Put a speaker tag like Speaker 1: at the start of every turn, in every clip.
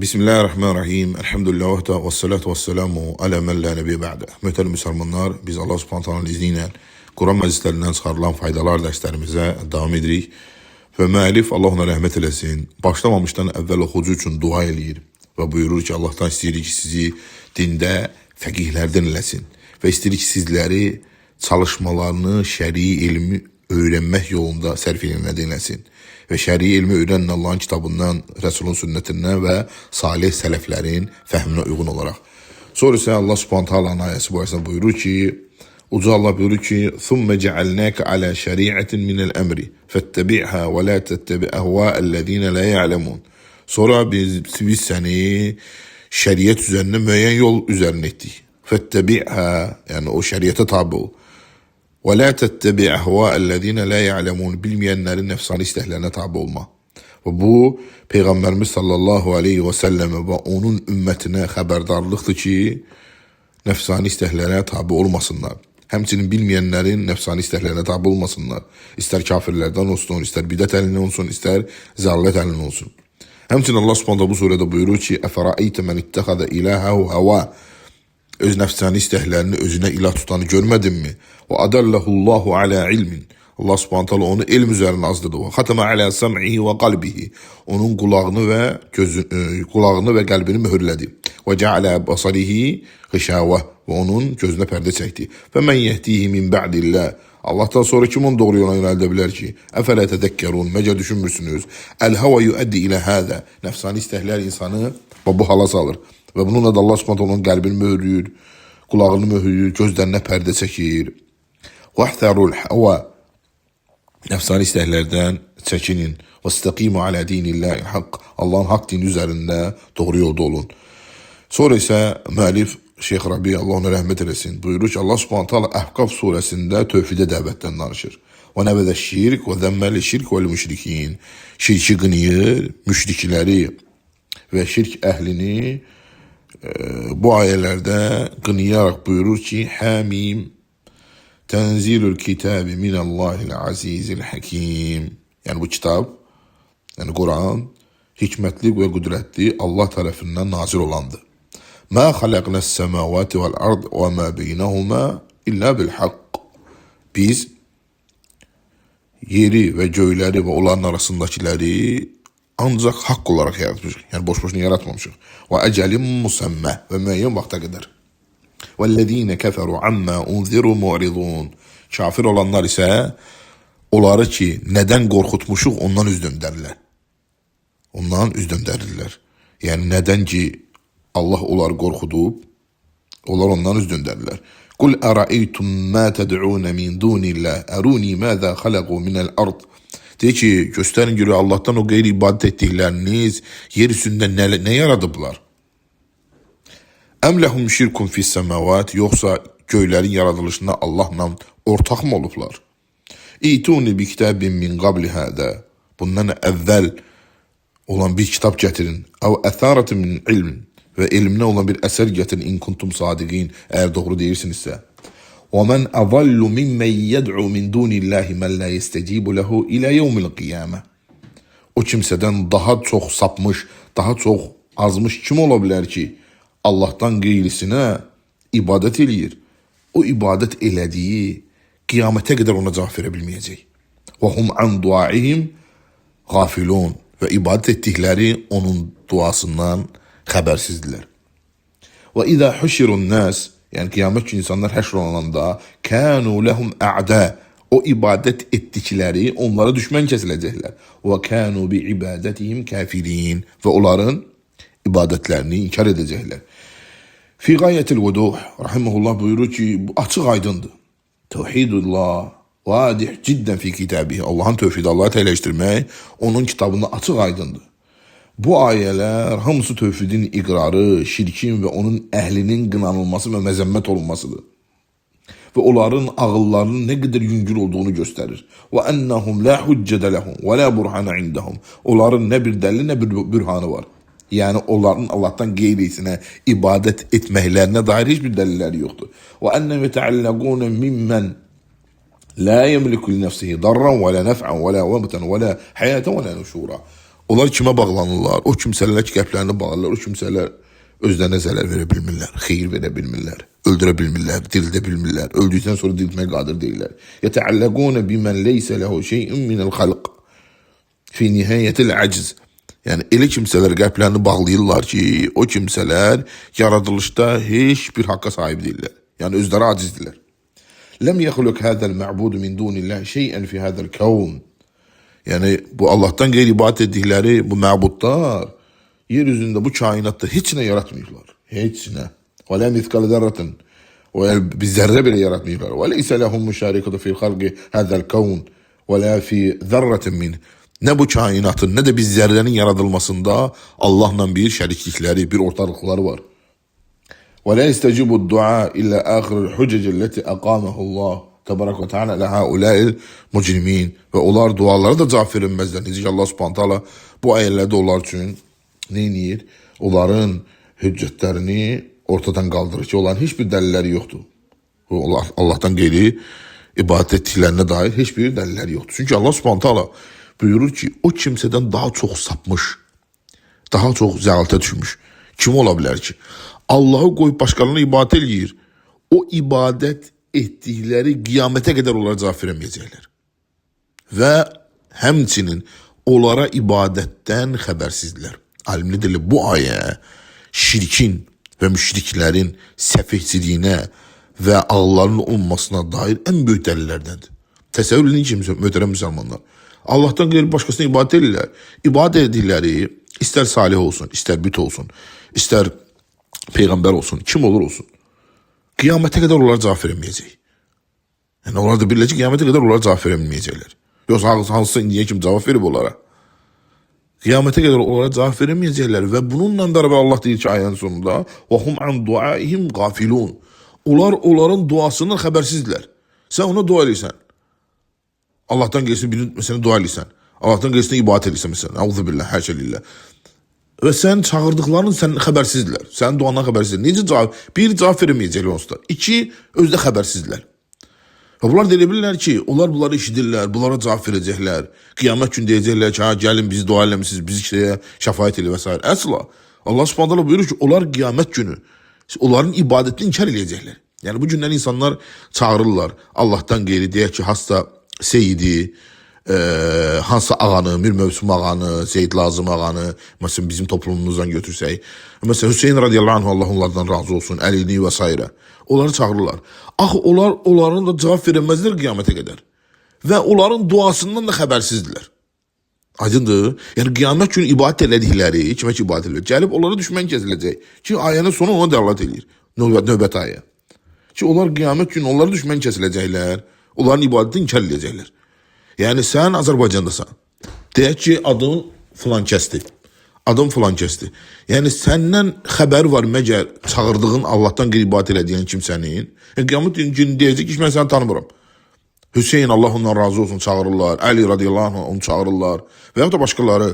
Speaker 1: Bismillahirrahmanirrahim. Elhamdülillah ve salatu ve selamu ala men la nebiye ba'de. Möhtərəm müsəlmanlar, biz Allah Subhanahu taala'nın izni ilə Quran məclislərindən çıxarılan faydalar dərslərimizə davam edirik. Və müəllif Allah ona rəhmət eləsin, başlamamışdan əvvəl oxucu üçün dua eləyir və buyurur ki, Allahdan istəyirik ki, sizi dində fəqihlərdən eləsin və istəyirik ki, sizləri çalışmalarını şəri elmi öyrənmək yolunda sərf edənlərdən eləsin. Və şəri ilmi öyrənin Allahın kitabından, Rəsulun sünnətindən və salih sələflərin fəhminə uyğun olaraq. Sonra isə Allah Subhanahu taala'nın ayəsi barəsində buyurur ki, Uca Allah buyurur ki, ثُمَّ جَعَلْنَاكَ عَلَى شَرِيعَةٍ مِنَ الْأَمْرِ فَاتَّبِعْهَا وَلَا تَتَّبِعْ أَهْوَاءَ الَّذِينَ لَا يَعْلَمُونَ. Sonra biz səni şəriət üzərində müəyyən yol üzərinə etdik. فَاتَّبِعْهَا, yəni o şəriətə tabi ol. وَلَا تَتَّبِعْ أَهْوَاءَ الَّذِينَ لَا يَعْلَمُونَ. Bilməyənlərin nəfsani istəklərinə tabi olma. Və bu, Peyğəmbərimiz sallallahu aleyhi və səlləmə və onun ümmətinə xəbərdarlıqdır ki, nəfsani istəklərə tabi olmasınlar. Həmçinin bilməyənlərin nəfsani istəklərinə tabi olmasınlar. İstər kafirlərdən olsun, istər bidət əlindən olsun, istər zəllət əlindən olsun. Həmçinin Allah Subhanahu bu surədə buyurur ki, əfərəeytə mən ittəxədə iləhəhu həvə. Öz nəfsani istəklərini özünə ilah tutanı görmədinmi? Və adallahullahu alə ilmin. Allah Subhanahu taala onu elm üzərinə azdırdı. Və xatama alə sam'ihi və qalbihi. Onun qulağını və qəlbini möhürlədi. Və ca'alə basarihi xişavə. Və onun gözünə pərdə çəkdi. Və mən yəhdihi min ba'dillah. Allah'tan sonra kim onu doğru yola yönəldə bilər ki? Əfələ tədəkkərun. Məcə düşünmürsünüz? Əl-hava yuəddi ilə hədə. Nəfsani istəklər insanı bu hala salır. Və bununla da Allah Subhanahu onun qəlbini möhürləyir, qulağını möhürləyir, gözlərinə pərdə çəkir. Vəhtərul həvə. Nəfsani istəklərdən çəkinin. Vəstəqimu alə dinillahi haqq. Allahın haqq dini üzərində doğru yolda olun. Sonra isə müəllif Şeyx Rabi, Allah ona rəhmət eləsin, buyurur ki, Allah Subhanahu taala Əhqaf surəsində tövhidə dəvətdən danışır. Və nəbədə şirk və zəmməli şirk vəl müşrikin. Şirki qınıyır, müşrikləri və şirk əhlini bu ayələrdə qınıyaraq buyurur ki, Həmim tənzilül kitabi minəllahil azizil həkim. Yəni bu kitab, yəni Quran, hikmətli və qüdrətli Allah tərəfindən nazil olandır. Mə xaləqnəs səməvati vəl ard və mə beynəhumə illə bil haqq. Biz yeri və göyləri və onların arasındakiləri ancaq haqq olaraq yaratmışıq. Yəni boş-boşuna yaratmamışıq. Və əcəlin musəmmə və müəyyən vaxta qədər. Vəllezine kəfəru ammə unziru mu'ridun. Kafir olanlar isə onları ki, nədən qorxutmuşuq ondan üz döndərlər. Ondan üz döndərirlər. Yəni nədən ki, Allah onları qorxudub, onlar ondan üz döndərlər. Qul ərəeytum mə təd'unə min dunillah, əruni məzə xaləqu minəl ard. Deyir ki, göstərin görür Allah'tan o qeyri ibadət etdikləriniz yer üstündə nə yaradıblar? Əm ləhum şirkun fis səməvat, yoxsa göylərin yaradılışında Allahla ortaq mı olublar? İtuni bi kitabin min qabli hədə. Bundan əvvəl olan bir kitab gətirin. Əv ətharatin min ilm. Və elmine olan bir əsər gətirin in kuntum sadiqin, əgər doğru deyirsinizsə. وَمَنْ أَضَلُّ مِمَّنْ يَدْعُو مِنْ دُونِ اللّٰهِ مَنْ لَا يَسْتَجِيبُ لَهُ إِلَى يَوْمِ الْقِيَامَةِ. O kimsədən daha çox sapmış, daha çox azmış kim ola bilər ki, Allah'tan qeyrisinə ibadət eləyir? O ibadət elədiyi qiyamətə qədər ona cavab verə bilməyəcək. وَهُمْ عَنْ دُعَائِهِمْ غَافِلُونَ. Və ibadət etdikləri onun duasından xəbərsizdirlər. وَإِذَا حُشِرُ النَّاسِ. Yəni qiyamət ki insanlar həşr olunanda kənu ləhum ə'də. O ibadət etdikləri onlara düşmən kəsiləcəklər. Və kənu bi ibadətihim kafirin. Və onların ibadətlərini inkar edəcəklər. Fi qayetil vuduh, rahimehullah buyurur ki, bu açıq aydındır. Tevhidullah vadih cidden fi kitabihi. Allah'ın tövhidi, Allah'ı təyləşdirmək onun kitabında açıq aydındır. Bu ayələr hamısı tövhidin iqrarı, şirkin və onun əhlinin qınanılması və məzəmmət olunmasıdır. Və onların ağıllarının nə qədər yüngül olduğunu göstərir. Və ennəhum la hüccədə ləhum və la burhana indəhum. Onların nə bir dəlli, nə bir bürhanı var. Yəni onların Allah'tan qeyrisinə ibadət etməklərinə dair heç bir dəlilləri yoxdur. Və ennəm yətəalləqunə mimmən la yemliku li nəfsihi darran və la nəf'an və la vəbtən və la həyətən və la nüşura. Onlar kimə bağlanırlar? O kimsələr ki, qəlblərini bağlarlar. O kimsələr özlərinə zərər verə bilmirlər, xeyir verə bilmirlər, öldürə bilmirlər, dirildə bilmirlər. Öldükdən sonra diriltməyə qadir deyirlər. Yətəalləqun bimən leysə lehu şey'un minəl xalq fi nihayətil acz. Yəni elə kimsələr qəlblərini bağlayırlar ki, o kimsələr yaradılışda heç bir haqqa sahib deyirlər. Yəni özləri acizdirlər. Lem yəxluq hədəl mə'budu min dunillah şey'ən fi hədəl kavn. Yəni bu Allah'tan qeyri ibadət etdikləri bu məbudlar yeryüzündə bu kainatda heç nə yaratmıyorlar. Heç nə. Və la mithqal zərratin. Və bir zərrə belə yaratmıyorlar. Və leysə lehum müşarikatu fi xalqi hədəl kavn və la fi zərratin min. Nə bu kainatın, nə də biz zərrənin yaradılmasında Allahla bir şəriklikləri, bir ortaklıqları var. Və la istəcibu du'a illə axirul huccəci əqamahu Allah Təbarək və Teala ilə haulâil mücrimin. Və onlar dualara da cavab verilməzlər. Necə ki Allah Subhanahu taala bu ayələrdə onlar üçün nə edir? Onların hüccətlərini ortadan qaldırır ki, onların heç bir dəlilləri yoxdur. Onlar Allah'tan qeyri ibadət etdiklərinə dair heç bir dəlilləri yoxdur. Çünki Allah Subhanahu taala buyurur ki, o kimsədən daha çox sapmış, daha çox zəlalətə düşmüş kim ola bilər ki? Allah'ı qoyub başqalarına ibadət eləyir. O ibadət etdikləri qiyamətə qədər onlara cavab verəməyəcəklər. Və həmçinin onlara ibadətdən xəbərsizdirlər. Alimlər deyirlər, bu ayə şirkin və müşriklərin səfehçiliyinə və ağlarının olmasına dair ən böyük dəlillərdəndir. Təsəvvür edin ki, möhtərəm müsəlmanlar, Allah'tan qeyri başqasına ibadət edirlər. İbadət edikləri istər salih olsun, istər büt olsun, istər peyğəmbər olsun, kim olur olsun. Qiyamətə qədər onlara cavab verəməyəcək. Yəni onlar da bilirlər ki, qiyamətə qədər onlara cavab verəməyəcəklər. Yoxsa hansısa indiyə kim cavab verib onlara. Qiyamətə qədər onlara cavab verəməyəcəklər və bununla bərabər Allah deyir ki, ayənin sonunda وَهُمْ عَنْ دُعَائِهِمْ غَافِلُونَ. Onlar onların duasından xəbərsizdirlər. Sən ona dua edirsən. Allah'tan qeyrisini birini məsələn dua edirsən. Allah'tan qeyrisini ibadət edirsən məsələn. Əuzubillah, həşə lillah. Və sən çağırdıqlarının sən xəbərsizdirlər. Sənin duandan xəbərsizdirlər. Necə cavab? Bir, cavab verməyəcəklər onsuz da. İki, özdə xəbərsizdirlər. Və bunlar deyə bilirlər ki, onlar bunları eşidirlər, bunlara cavab verəcəklər. Qiyamət gün deyəcəklər ki, ha, gəlin bizi dua eləmişsiniz, bizi şeyə şəfaət elə və s. Əsla. Allah Subhanahu taala buyurur ki, onlar qiyamət günü onların ibadətini inkar edəcəklər. Yəni bu günlər insanlar çağırırlar Allah'tan qeyri, deyək ki, hasta Seyidi, hansı ağanı, Mir Mövsüm ağanı, Zeyd Lazım ağanı, məsələn bizim toplumumuzdan götürsək, məsələn Hüseyin radiyallahu anh, Allah onlardan razı olsun, Əlini və s. Onları çağırırlar. Axı onların da cavab verəməzlər qiyamətə qədər. Və onların duasından da xəbərsizdirlər. Aydındır? Yəni qiyamət günü ibadət elədikləri, kimə ki ibadət edir, gəlib onlara düşmən kəsiləcək ki, ayənin sonu ona dəlalət edir. Növbət ayə. Ki onlar qiyamət günü onlara düşmən kəsiləcəklər, onların ibadətini inkar edəcəklər. Yəni sən Azərbaycandasan. Deyək ki, adın filan kəsdir. Adım filan kəsdir. Yəni səndən xəbər var məgər çağırdığın Allah'tan qeyri ibadət elədiyən kimsənin. Qiyamət günü deyəcək ki, mən səni tanımıram. Hüseyin Allah ondan razı olsun çağırırlar. Əli radiyallahu anh onu çağırırlar. Və yaxud da başqaları.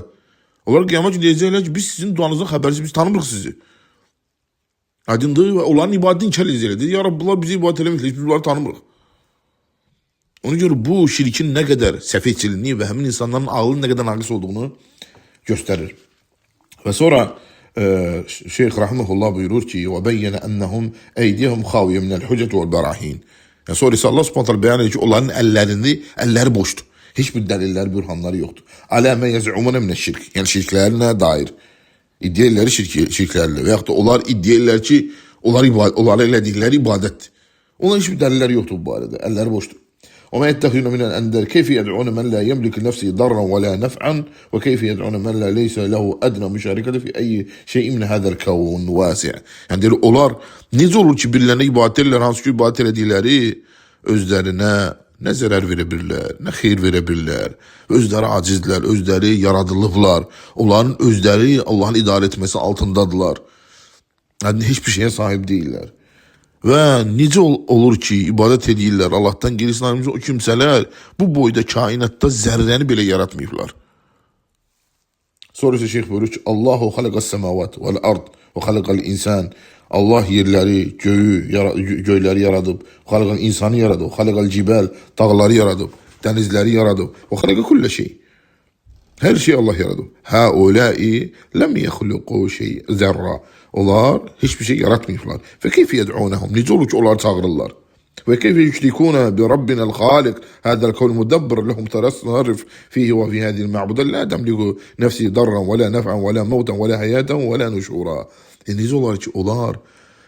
Speaker 1: Onlar qiyamət günü deyəcəklər ki, biz sizin duanızdan xəbərsiz, biz tanımırıq sizi. Aydındır və onların ibadətini inkar edəcəklər. Ya Rabbi, bunlar bizi ibadət eləməklə, biz bunları tanımırıq. Ona görə bu şirkin nə qədər səfehçiliyini və həmin insanların ağlının nə qədər naqis olduğunu göstərir. Və sonra Şeyx Rahimehullah buyurur ki, وَبَيَّنَ أَنَّهُمْ اَيْدِيهُمْ خَاوِيَ مِنَ الْحُجَّةِ وَالْبَرَاهِينَ. Yəni sonra isə Allah Subhanahu taala bəyan edir ki, onların əlləri boşdur. Heç bir dəlilləri, bürhanları yoxdur. Alə mə yəz'umuna min şirk. Yəni şirklərinə dair iddiaları şirklərlə və yaxud da onlar iddialar ki, onlar elədikləri ibadətdir. Onların heç bir dəlilləri yoxdur bu barədə. Əlləri boşdur. وما يتخذون من الأنداد كيف يدعون من لا يملك لنفسه ضرا ولا نفعا وكيف يدعون من لا ليس له أدنى مشاركة في أي شيء من هذا الكون واسع. Yəni onlar necə olur ki, birilərinə ibadət edirlər, hansı ki ibadət elədikləri özlərinə nə zərər verə bilirlər, nə xeyir verə bilirlər. Özləri acizdirlər, özləri yaradılıblar. Onların özləri Allahın idarə etməsi altındadılar. Yəni heç bir şeyə sahib deyirlər. Və necə olur ki, ibadət edirlər Allah'tan qeyrisini o kimsələr bu boyda kainatda zərrəni belə yaratmayıblar. Sonra isə şeyx buyurur ki, Allahu xalaqas semavat vel ard və xalaqal insan. Allah yerləri, göyləri yaradıb, xalaqal insanı yaradıb, xalaqal cibal, dağları yaradıb, dənizləri yaradıb və xalaqa kullə şey. Her şeyi Allah yaradı. Haulâi lem yehluqû zerra. Onlar hiçbir şey yaratmıyorlar. Fe keyfe yed'ûnehum. Necə olur ki onlar çağırırlar? Ve keyfe yüşrikûne bi rabbinel hâlik. Hâzel kavl mudabbir lehum terasarrif fihi ve fi hâzihil ma'bude la temliku nefsi darran ve la nef'an ve la mevten ve la hayaten ve la nuşûra. Necə olur ki onlar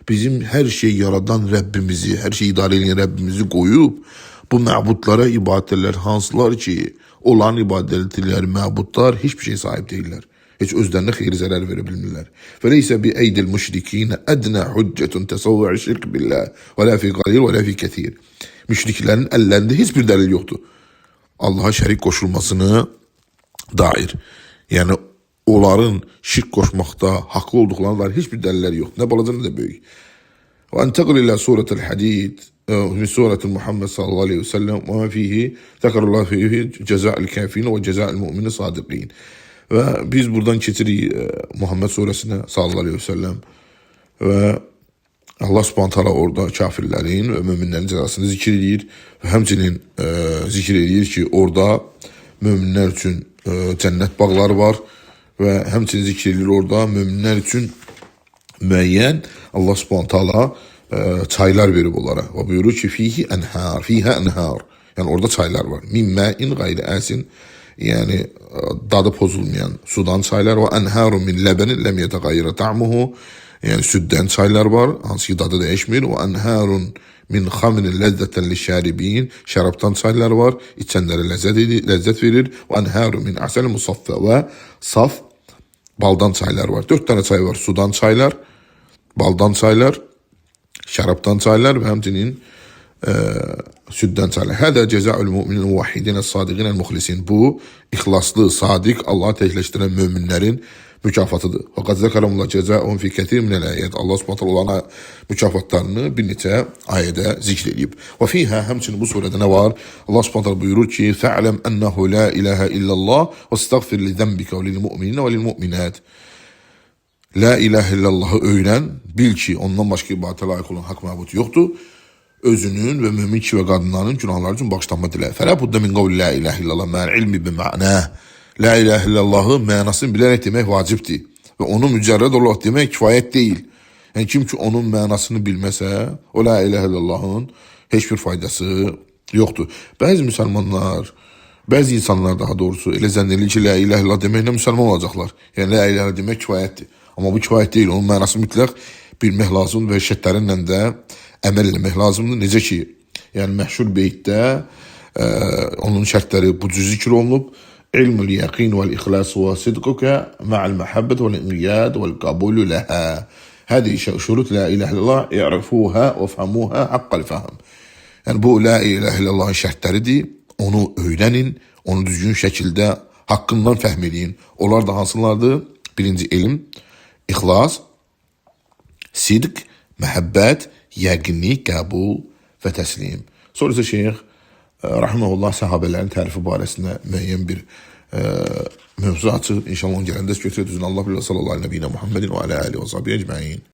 Speaker 1: bizim her şeyi yaradan Rabbimizi, her şeyi idare eden Rabbimizi koyup bu məbudlara ibadetler hansılar ki olan ibadetler, məbudlar hiçbir şey sahip değiller. Hiç özlerine xeyir zarar verebilirler. Feleyse bi eydil müşrikine edna hüccetun tesavvu'i şirk billah ve la fi qalil ve la fi kethir. Müşriklerin ellerinde hiçbir delil yoktu. Allah'a şerik koşulmasını dair. Yani onların şirk koşmakta haklı olduklarına dair hiçbir deliller yok. Ne balaca ne de büyük. Ve entegul ila suretel hadid min suretil Muhammed sallallahu aleyhi ve sellem ve ma fihi zekarullah fihi ceza'il kafirin ve ceza'il mu'minin sadiqin. Ve biz buradan keçirik Muhammed suresine sallallahu aleyhi ve sellem ve Allah subhanahu teala orada kafirlerin ve müminlerin cezasını zikir edir ve həmçinin zikir edir ki orada müminler için cennet bağları var ve həmçinin zikir edilir orada müminler için müəyyən Allah subhanahu teala çaylar verib onlara. Ve buyurur ki fiha enhar. Yani orada çaylar var. Min ma'in gayri asin. Yani dadı pozulmayan sudan çaylar var. Enharun min lebenin lem yetegayyira ta'muhu. Yani sütten çaylar var. Hansı ki dadı değişmir. Ve enharun min hamrin lezzeten lişşaribin. Şaraptan çaylar var. İçenlere lezzet verir. Ve enharun min asel musaffa ve saf baldan çaylar var. 4 tane çay var. Sudan çaylar, baldan çaylar, şaraptan çaylar ve həmçinin süddən çaylar. Hədə cəzaül müminin muvahhidin sadiqin muxlisin. Bu ixlaslı, sadiq, Allah'ı təkləşdirən möminlərin mükafatıdır. Fəqad zəkarəmullah cəzaun fi kətir minəl ayət. Allah Subhanahu olana mükafatlarını bir neçə ayədə zikr edib. Və fiha həmçinin bu surədə nə var? Allah Subhanahu buyurur ki: "Fa'lem ennehu la ilaha illallah və estəğfir li zənbika və lil mu'minina və lil mu'minat." La ilahe illallahı öyrən, bil ki ondan başqa ibadətə layiq olan haqq məbud yoxdur. Özünün ve mümin kişi ve kadınların günahları için bağışlanma dile. Fela budda min qavli la ilahe illallah ma'al ilmi bi ma'na. La ilahe illallahı manasını bilerek demek vacipti. Ve onu mücerred olarak demek kifayet değil. Yani kim ki onun manasını bilmese o la ilahe illallahın hiçbir faydası yoktur. Bazı Müslümanlar, bazı insanlar daha doğrusu elə zannedilir ki la ilahe illallah demekle Müslüman olacaklar. Yani la ilahe demek kifayettir. Ama bu kifayet değil. Onun manası mütləq bilmək lazımdır və şərtlərinlə də əməl eləmək lazımdır. Necə ki, yəni məşhur beytdə onun şərtləri bu cür zikr olunub. İlmul yaqin vel ihlas ve sidquka ma'al mahabbet vel inqiyad vel qabul laha. Hadi şurut la ilahe illallah i'rifuha ve fahmuha haqqal fahm. Yəni bu la ilahe illallahın şərtləridir. Onu öyrənin, onu düzgün şəkildə haqqından fəhm edin. Onlar da hansılardır? Birinci elm, İxlas, sidq, məhəbbət, yəqinlik, qəbul və təslim. Sonra isə şeyx rahimehullah səhabələrin tərifi barəsində müəyyən bir mövzu açır. İnşallah onun gələndə götürəcək. Allah bilə sallallahu aleyhi və Muhammedin və alə alihi və sahbihi ecmaîn.